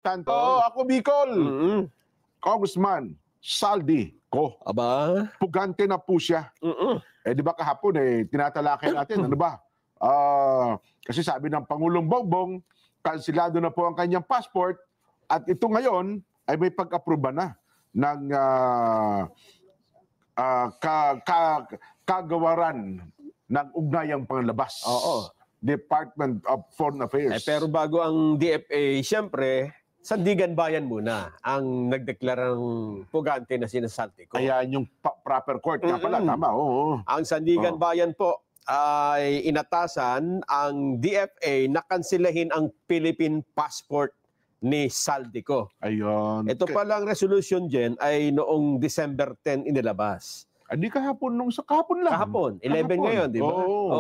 Tanto, ako Bicol. Congressman Saldi ko. Aba? Pugante na po siya. Eh di ba kahapon tinatalakay natin, ano ba? Kasi sabi ng Pangulong Bongbong, kansilado na po ang kanyang passport at ito ngayon ay may pag-aproba na ng kagawaran ng ugnayang panglabas. Department of Foreign Affairs. Pero bago ang DFA, siyempre, Sandigan Bayan muna ang nagdeklarang pugante na sinasalti ko. Ayan yung proper court. Nga pala, tama. Oo. Ang Sandigan Bayan po ay inatasan ang DFA na kansilahin ang Philippine passport ni Saldico. Ayun. Ito palang resolution dyan ay noong December 10 inilabas. Hindi kahapon, kahapon lang. Kahapon, 11 ngayon, di ba?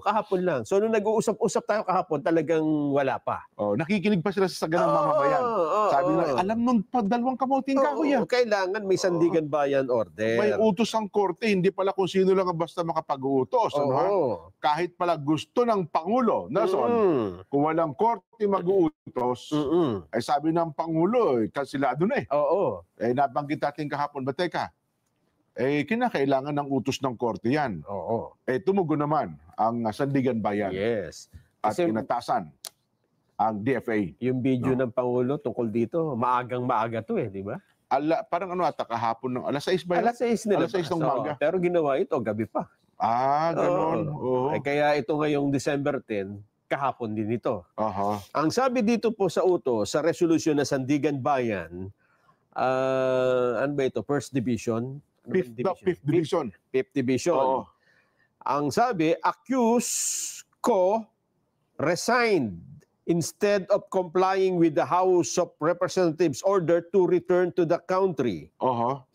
Kahapon lang. So nung nag-uusap-usap tayo kahapon, talagang wala pa. Nakikinig pa sila sa saganang mamabayan. Sabi na, alam nun pa, dalawang kamuting kahoy yan. Kailangan may Sandigan Bayan order. May utos ang korte, hindi pala kung sino lang ang basta makapag-uutos. Kahit pala gusto ng Pangulo, kung walang korte mag-uutos, ay sabi ng Pangulo, kansilado na nabanggit natin kahapon, ba't teka, kinakailangan ng utos ng korte yan. Tumugon naman ang Sandigan Bayan. Yes. At inatasan ang DFA. Yung video ng Pangulo tungkol dito, maagang-maaga to di ba? Parang kahapon ng alas 6 ba yun? Alas 6 nila. Alas 6 ng umaga. Pero ginawa ito, gabi pa. Ganon. Kaya ito ngayong December 10, kahapon din ito. Ang sabi dito po sa utos, sa resolusyon ng Sandigan Bayan, ano ba ito? First Division? Fifth Division. Fifth Division. Ang sabi, accused ko resigned instead of complying with the House of Representatives order to return to the country.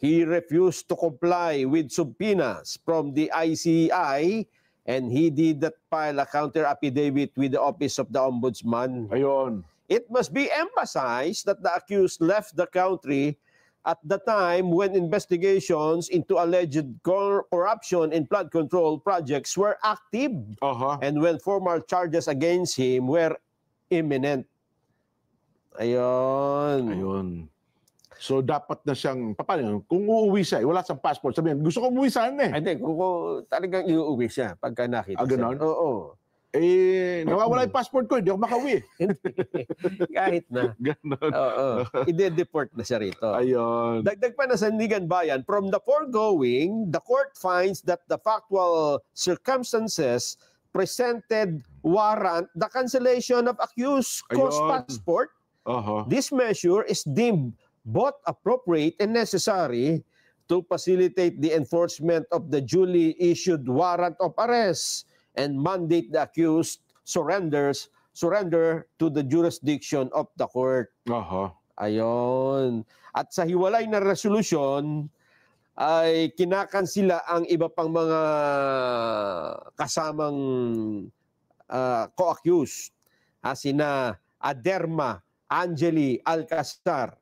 He refused to comply with subpoenas from the ICI and he did not file a counter affidavit with the Office of the Ombudsman. Ayun. It must be emphasized that the accused left the country at the time when investigations into alleged corruption in flood control projects were active and when formal charges against him were imminent. Ayun. So dapat na siyang, paano, kung uuwi siya, wala siyang passport, sabihin, gusto ko umuwi sana Hindi, kung talagang iuwi siya pagka nakita siya. Oo. Nawawala yung passport ko, hindi ako makauwi. Kahit na. Ganon. Ide-deport na siya rito. Ayun. Dagdag pa na Sandigan Bayan, from the foregoing, the court finds that the factual circumstances presented warrant the cancellation of accused co's passport. This measure is deemed both appropriate and necessary to facilitate the enforcement of the duly issued warrant of arrest and mandate the accused surrender to the jurisdiction of the court. Ayun. At sa hiwalay na resolusyon, ay kinakansila ang iba pang mga kasamang co-accused. Sina Aderma Angeli Alcazar,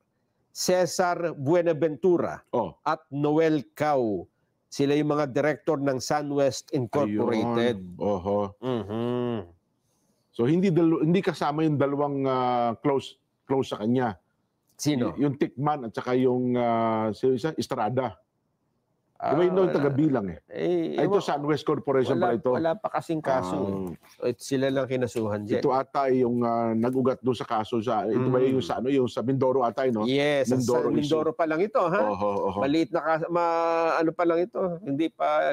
Cesar Buenaventura, at Noel Cao. Sila yung mga director ng SunWest Incorporated. So hindi kasama yung dalawang close sa kanya. Sino? Yung Tikman at saka yung Estrada. Diba yun taga-bilang ito SunWest Corporation pala ito. Wala pa kasing kaso. Sila lang kinasuhan dyan. Ito ata yung nag-ugat doon sa kaso. Ito ba yung sa Mindoro ata, no? Yes, sa Mindoro pa lang ito, ha? Maliit na ano pa lang ito. Hindi pa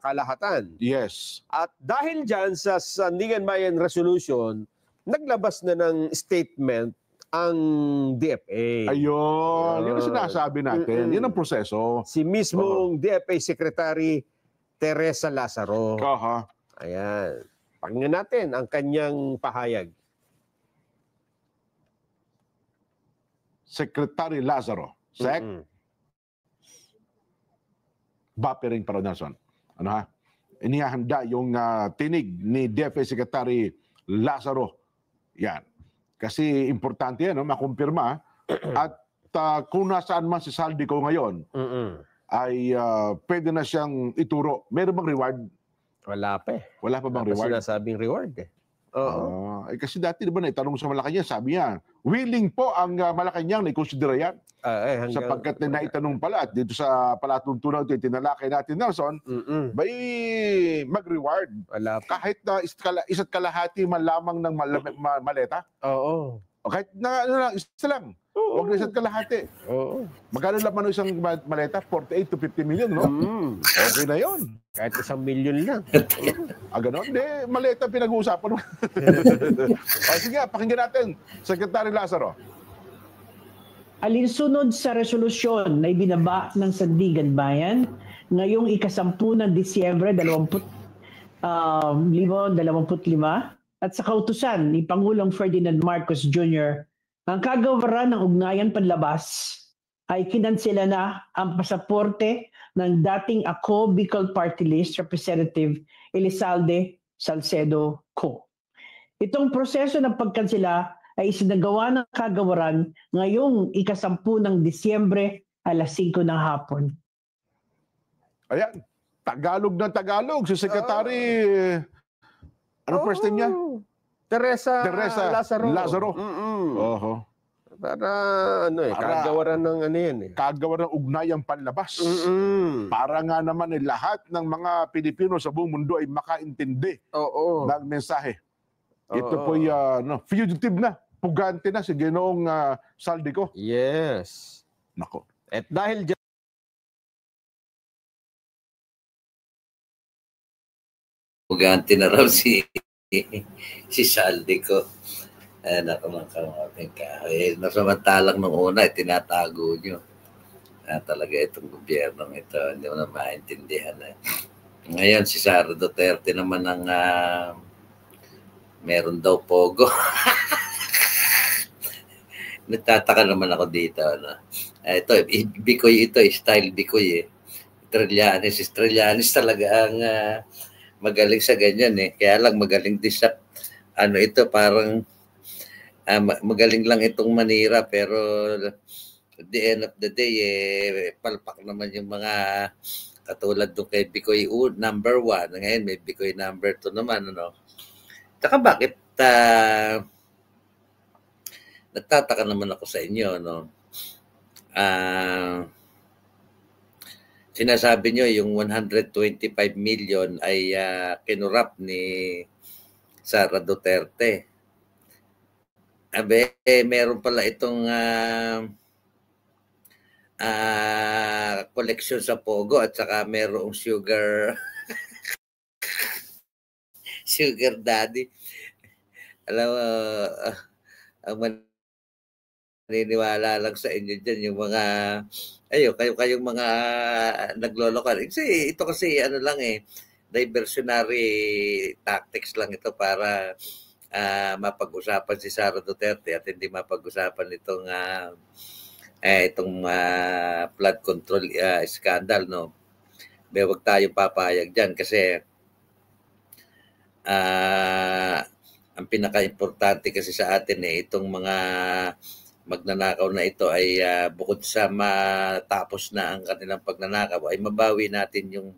kalahatan. Yes. At dahil dyan sa Sandigan Bayan Resolution, naglabas na ng statement ang DFA. Ayun. Yun ang sinasabi natin. Yan ang proseso. Si mismong DFA Secretary Teresa Lazaro. Ayan. Pakinggan natin ang kanyang pahayag. Secretary Lazaro. Sec. Bapering Paranason. Inihahanda yung tinig ni DFA Secretary Lazaro. Yan. Kasi importante yan, makumpirma. At kung nasaan man si Saldico ngayon, ay pwede na siyang ituro. Meron bang reward? Wala pa Wala pa bang reward? Wala sinasabing reward Kasi dati diba itanong sa Malacanang, sabi niya, willing po ang Malacanang na ikonsidera yan. Sapagkat na naitanong pala at dito sa palatuntunan ito, tinalakay natin, Nelson, bay mag-reward. Kahit na isa't kalahati man lamang ng maleta. O kahit na isa lang. Huwag na isa't kalahati. Magkano laman ng isang maleta? 48 to 50 million, no? Okay na yon. Kahit 1 million lang. Ganon? Hindi, maleta pinag-uusapan. Sige, pakinggan natin. Secretary Lazaro. Alinsunod sa resolusyon na ibinaba ng Sandigan Bayan ngayong ikasampu ng Disyembre 2025 at sa kautusan ni Pangulong Ferdinand Marcos Jr., ang kagawaran ng ugnayan panlabas ay kinansela na ang pasaporte ng dating Ako Bicol Party List Representative Elizalde Salcedo Co. Itong proseso ng pagkansela ay isinagawa ng kagawaran ngayong ikasampu ng Disyembre alas 5 ng hapon. Ayan, Tagalog ng Tagalog. Si Secretary, ano first name niya? Teresa Lazaro. Para kagawaran ng yan eh. Kagawaran ng ugnayang panlabas. Para nga naman lahat ng mga Pilipino sa buong mundo ay makaintindi ng mensahe. Ito po fugitive na, pugante na si Ginoong Saldico. Yes. Nako. At dahil dyan, pugante na raw si Saldico. Naku mga kamapin ka. Nasamantalang nung una, tinatago nyo. Talaga itong gobyernong ito, hindi mo na maintindihan. Ngayon, si Sara Duterte naman ang meron daw pogo. Nagtataka naman ako dito. Ito, Bikoy ito, style Bikoy eh. Trillanes talaga ang magaling sa ganyan eh. Kaya lang magaling din sa ito parang magaling lang itong manira pero at the end of the day palpak naman yung mga katulad doon kay Bikoy number 1. Ngayon may Bikoy number 2 naman Tsaka bakit nagtataka naman ako sa inyo sinasabi nyo yung 125 million ay kinurap ni Sara Duterte. Meron pala itong collection sa Pogo at saka merong sugar daddy. Alam mo, ang maniniwala lang sa inyo dyan yung mga kayong mga naglolokan. Ito kasi diversionary tactics lang ito para mapag-usapan si Sara Duterte at hindi mapag-usapan itong flood control scandal Huwag tayong papayag dyan kasi ang pinaka-importante kasi sa atin itong mga magnanakaw na ito ay bukod sa matapos na ang kanilang pagnanakaw ay mabawi natin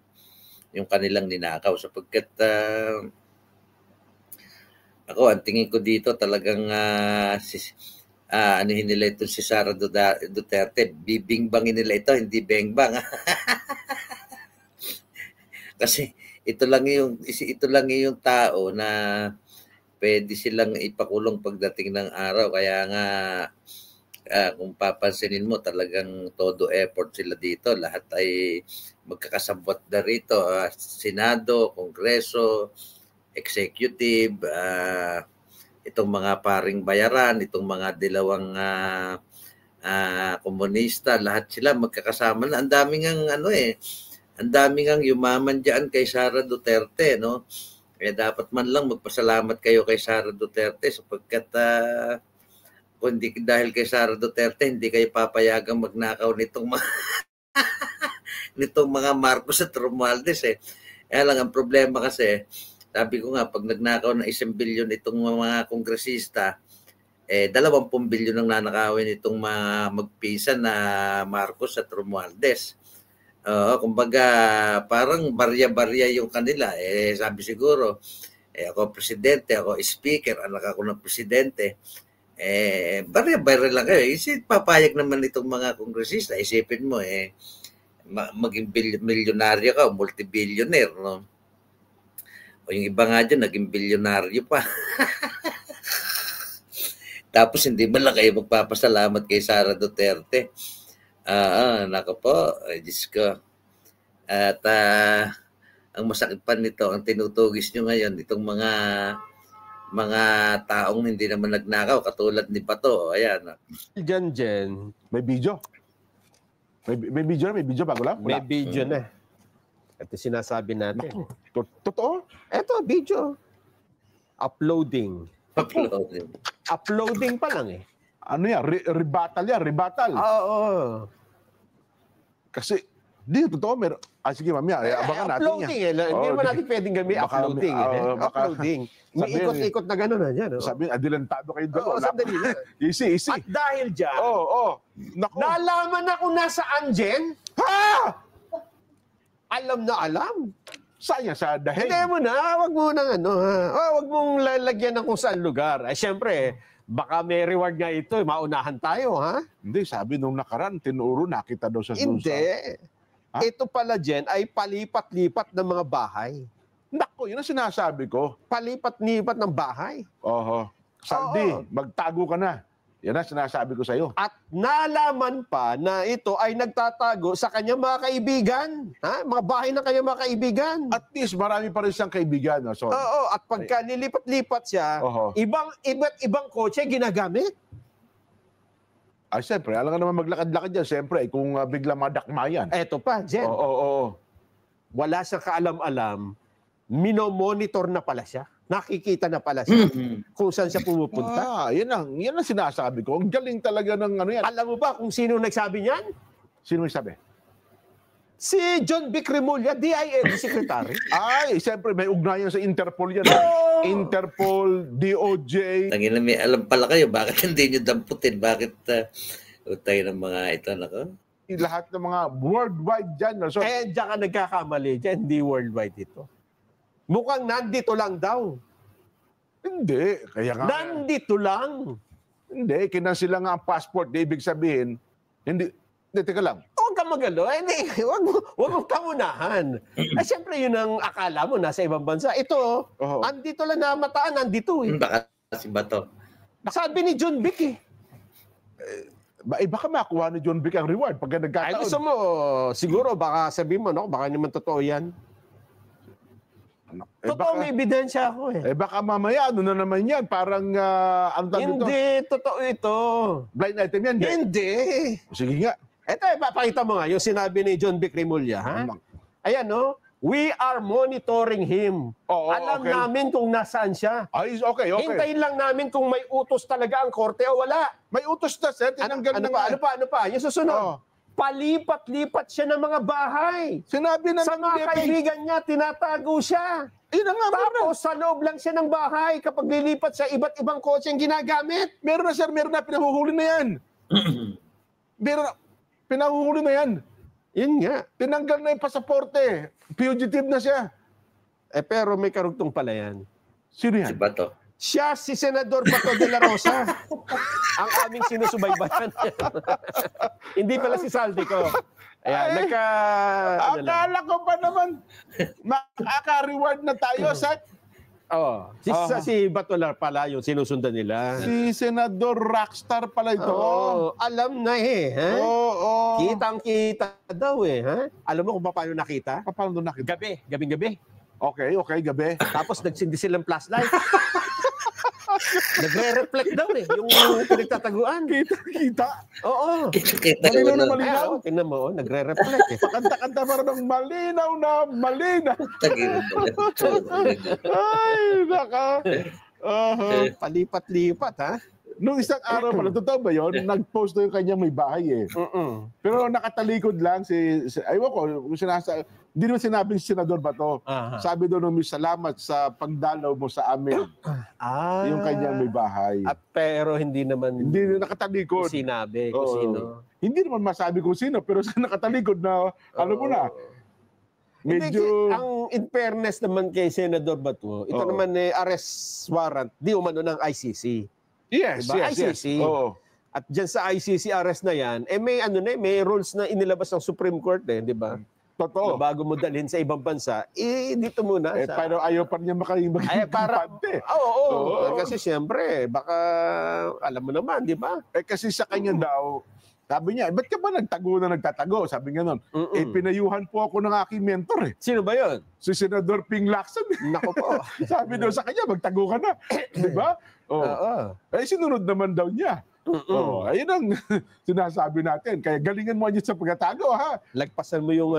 yung kanilang ninakaw sapagkat ako ang tingin ko dito talagang anuhin nila ito si Sara Duterte, bibingbangin nila ito, hindi bengbang. Kasi ito lang yung tao na pwede silang ipakulong pagdating ng araw. Kaya nga, kung papansinin mo, talagang todo effort sila dito. Lahat ay magkakasabot na rito. Senado, Kongreso, Executive, itong mga paring bayaran, itong mga dilawang komunista, lahat sila magkakasama na. Ang daming ang yumaman dyan kay Sara Duterte, Kaya dapat man lang magpasalamat kayo kay Sara Duterte sapagkat kung hindi dahil kay Sara Duterte, hindi kayo papayagang magnakaw nitong mga Marcos at Romualdez Kaya lang ang problema kasi, sabi ko nga, pag nagnakaw ng 1 bilyon itong mga kongresista, 20 bilyon ang nanakawin itong mga magpisa na Marcos at Romualdez. Kumbaga, parang barya-barya yung kanila. Sabi siguro, ako presidente, ako speaker, anak ako ng presidente. Bare-bare lang kayo. Papayag naman itong mga kongresista. Isipin mo, maging milyonaryo ka o multi-billionaire, no? O yung iba nga dyan, naging bilyonaryo pa. Tapos hindi man lang kayo magpapasalamat kay Sara Duterte. Nako po, Diyos ko. At ang masakit pa nito, ang tinutugis nyo ngayon, itong mga taong hindi naman nagnakaw, katulad ni Bato. Ayan. Jen. May video. May video bago lang? May video na. Ito sinasabi natin. Naku, totoo? Ito, video. Uploading pa lang eh. Ano yan? Rebuttal yan, rebuttal. Oo. Kasi, di, totoo, meron. Sige, mamaya, abangan natin yan. Uploading eh. Hindi naman natin pwedeng gamitin uploading eh. Uploading. May ikot-ikot na gano'n na dyan. Sabi, adilantado kayo doon. Oo, sandali na. Easy. At dahil dyan, Naku. nalaman na kung nasaan, Jen. Ha! Alam na alam. Saan yan? Sa dahil? Hindi mo na. Huwag mo nang huwag mong lalagyan ng kung saan lugar. Siyempre, baka may reward nga ito. Maunahan tayo, ha? Hindi, sabi nung nakaraan, tinuro, nakita daw sa Hindi. Ito pala, Jen, ay palipat-lipat ng mga bahay. Naku, yun ang sinasabi ko. Palipat-lipat ng bahay. Saldi, magtago ka na. Yan ang sinasabi ko sa'yo. At nalaman pa na ito ay nagtatago sa kanyang mga kaibigan. Mga bahay ng kanyang mga kaibigan. At least, marami pa rin siyang kaibigan. Oo, at pagka nilipat-lipat siya, iba't ibang kotse ginagamit. Ay, siyempre, alam ka naman maglakad-lakad yan. Siyempre, kung bigla madakma yan. Eto pa, Jen. Wala siyang kaalam-alam. Minomonitor na pala siya. Nakikita na pala siya kung saan siya pumupunta. Yan ang sinasabi ko. Ang galing talaga ng ano yan. Alam mo ba kung sino nagsabi niyan? Sino nagsabi? Si John Vic Remulla, DILG Secretary. Ay, siyempre may ugnayan sa Interpol yan. Interpol, DOJ. Tangina, may alam pala kayo. Bakit hindi nyo damputin? Bakit tayo ng mga ito, nako? Lahat ng mga worldwide dyan. Diyan ka nagkakamali. Diyan, hindi worldwide ito. Mukhang nandito lang daw. Hindi. Kaya nga. Nandito lang. Hindi. Kinansila nga ang passport. Di ibig sabihin, hindi, teka lang. Huwag ka magalo. Huwag mo pangunahan. Siyempre, yun ang akala mo nasa ibang bansa. Ito, andito lang na mataan, nandito eh. Baka si Bato. Sabi ni John Vic eh. Baka makuha ni John Vic ang reward pagka nagkataon. Gusto mo, siguro, baka sabihin mo, baka naman totoo yan. Totoo, may ebidensya ako eh. Baka mamaya, ano na naman yan? Parang, hindi, totoo ito. Blind item yan? Hindi. Sige nga. Ito, ipapakita mo nga, yung sinabi ni John Vic Remulla, ha? Ayan, no? We are monitoring him. Alam namin kung nasaan siya. Ay, okay. Hintayin lang namin kung may utos talaga ang korte o wala. May utos na, sir. Ano pa? Yung susunod. Palipat-lipat siya ng mga bahay. Sinabi na sa mga kaibigan niya, tinatago siya. Tapos sa loob lang siya ng bahay kapag lilipat sa iba't ibang kotse ang ginagamit. Meron na, sir. Meron na. Pinahuhuli na yan. Pinahuhuli na yan. Yun nga. Tinanggal na yung pasaporte. Fugitive na siya. Pero may karugtong pala yan. Sino yan? Si Bato. Siya si Senador Bato de la Rosa. Ang aming sinusubaybayan. Hindi pala si Saldico. Ayan, akala ko pa naman makaka-reward na tayo, Sat. Si Bato pala yung sinusundan nila. Si Senador Rockstar pala ito. Alam na eh. Ha? Kitang-kita daw eh. Ha? Alam mo kung paano nakita? Paano nakita? Gabing-gabi. Okay, gabi. Tapos nagsindi silang flashlight. Nagre-reflect daw eh, yung pinagtataguan. Kita. Oo. Malinaw na malinaw. Tingnan mo, nagre-reflect eh. Pakanta-kanta para ng malinaw na malinaw. Ay, naka. Palipat-lipat ha. Nung isang araw pala, totoo ba yun? Nag-post na yung kanya may bahay eh. Pero nakatalikod lang ayaw ko, hindi naman sinabing Senador Bato. Sabi doon nung salamat sa pagdalaw mo sa amin. Yung kanyang may bahay. Pero hindi naman nakatalikod. Sinabi kung sino. Hindi naman masabi kung sino, pero nakatalikod na, alam mo na. medyo... Ang in fairness naman kay Senador Bato, ito naman arrest warrant, di umano ng ICC. Yes, diba? yes, ICC. yes. Oo. At dyan sa ICC arrest na yan, may rules na inilabas ng Supreme Court di ba? Totoo. Na bago mo dalhin sa ibang bansa, dito muna. Pero ayaw pa niya maging kampante. Oo. Kasi siyempre, baka, alam mo naman, di ba? Kasi sa kanya daw, sabi niya, ba't ka ba nagtatago? Sabi nga nun, pinayuhan po ako ng aking mentor . Sino ba yun? Si Senador Ping Lacson. Nako po. Sabi daw sa kanya, magtago ka na. Di ba? Sinunod naman daw niya. Ayun ang sinasabi natin. Kaya galingan mo niya sa pagkatago, ha? Lagpasan mo yung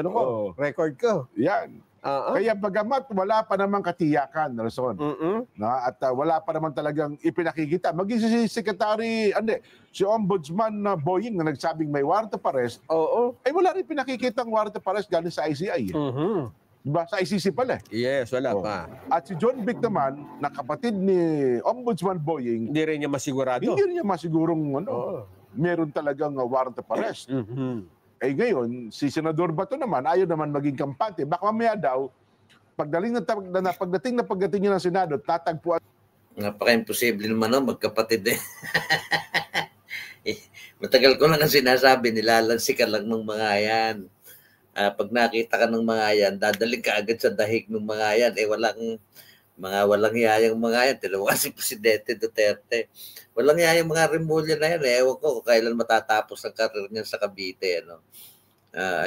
record ko. Yan. Kaya bagamat wala pa namang katiyakan, Nelson, at wala pa naman talagang ipinakikita. Maging si Ombudsman Boying na nagsabing may warrant of arrest, ay wala rin pinakikitang warrant of arrest galing sa ICI. Diba? Sa ICC pala. Yes, wala pa. At si John Vic naman, na kapatid ni Ombudsman Boying, hindi rin niya masigurado. Hindi rin niya masigurong meron talagang warrant of arrest. Ngayon, si Senador Bato naman, ayaw naman maging kampante. Baka mamaya daw, pagdating niya ng Senado, tatagpuan. Napaka-imposible naman, magkapatid . Matagal ko lang ang sinasabi, nilalansikan lang ng mga yan. Pag nakita ka ng mga yan, dadaling ka agad sa dahig ng mga yan. Walang hiyayang mga yan. Tinawa si Presidente Duterte. Walang hiyayang mga Remulla na yan. Ewan ko kung kailan matatapos ang karir niya sa Cavite.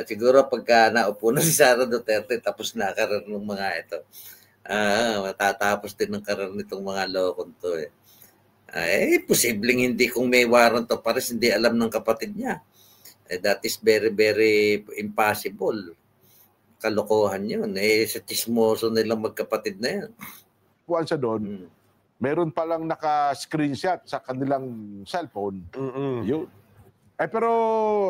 Siguro pagka naupo na si Sara Duterte, tapos na karir ng mga ito. Matatapos din ang karir nitong mga lokon to . Posibleng hindi kung may warrant of arrest, hindi alam ng kapatid niya. That is very, very impossible. Kalokohan yun. Sa chismoso nilang magkapatid na yan. Kuwan sa doon, meron palang naka-screenshot sa kanilang cellphone. Yun. Pero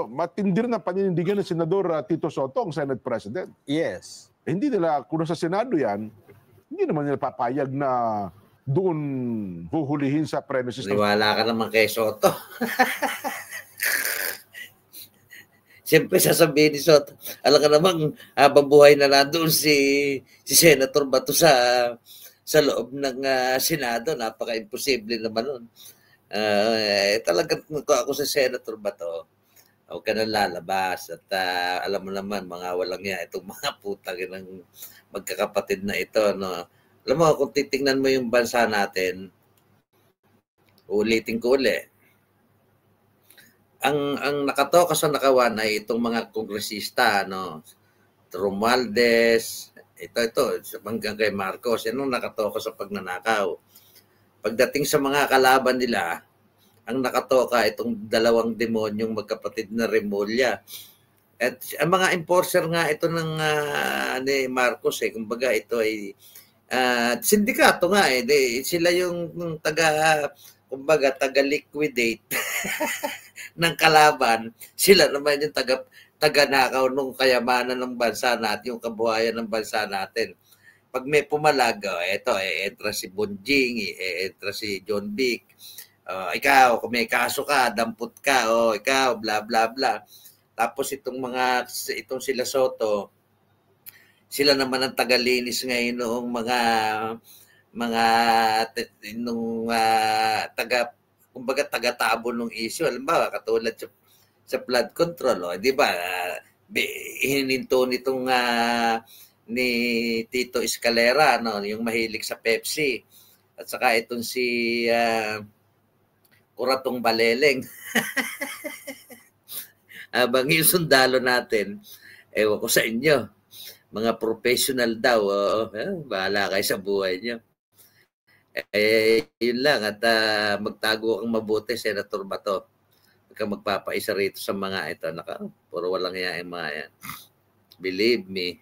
matindi rin ang paninindigan ng Senador Tito Soto, ang Senate President. Yes. Hindi nila, kung sa Senado yan, hindi naman nila papayag na doon huhulihin sa premises. Niwala ka naman kay Soto. Siyempre sasabihin ni Soto, alam ka namang habang buhay na nandoon si Senator Bato sa loob ng Senado, napaka-imposible naman nun. Talagang ako sa Senator Bato, huwag ka nang lalabas. At alam mo naman, mga walang yan, itong mga putang ng magkakapatid na ito. Alam mo, kung titingnan mo yung bansa natin, ulitin ko ulit, ang nakatoka sa nakawan ay itong mga kongresista, Romualdez, ito, hanggang kay Marcos, yan ang nakatoka sa pagnanakaw. Pagdating sa mga kalaban nila, ang nakatoka itong dalawang demonyong magkapatid na Remulla. At ang mga enforcer nga ito ng ni Marcos, kumbaga ito ay sindikato nga sila yung taga-liquidate ng kalaban. Sila naman yung taga-nakaw ng kayamanan ng bansa natin, yung kabuhayan ng bansa natin. Pag may pumalag, entra si Bonjing, entra si John Vic. Ikaw, kung may kaso ka, dampot ka, ikaw, bla bla bla. Tapos itong sila Soto, sila naman ang tagalinis ngayon noong taga-tabo ng issue. Halimbawa, katulad sa flood control, di ba? Hininto nitong ni Tito Escalera, yung mahilig sa Pepsi. At saka itong si Kuratong Baleleng. Habang yung sundalo natin, ewan ko sa inyo, mga professional daw, bahala kayo sa buhay nyo. Yun lang, at magtago kang mabuti, Senator Bato. Huwag kang magpapaisa rito sa mga ito. Puro walang yan mga yan. Believe me.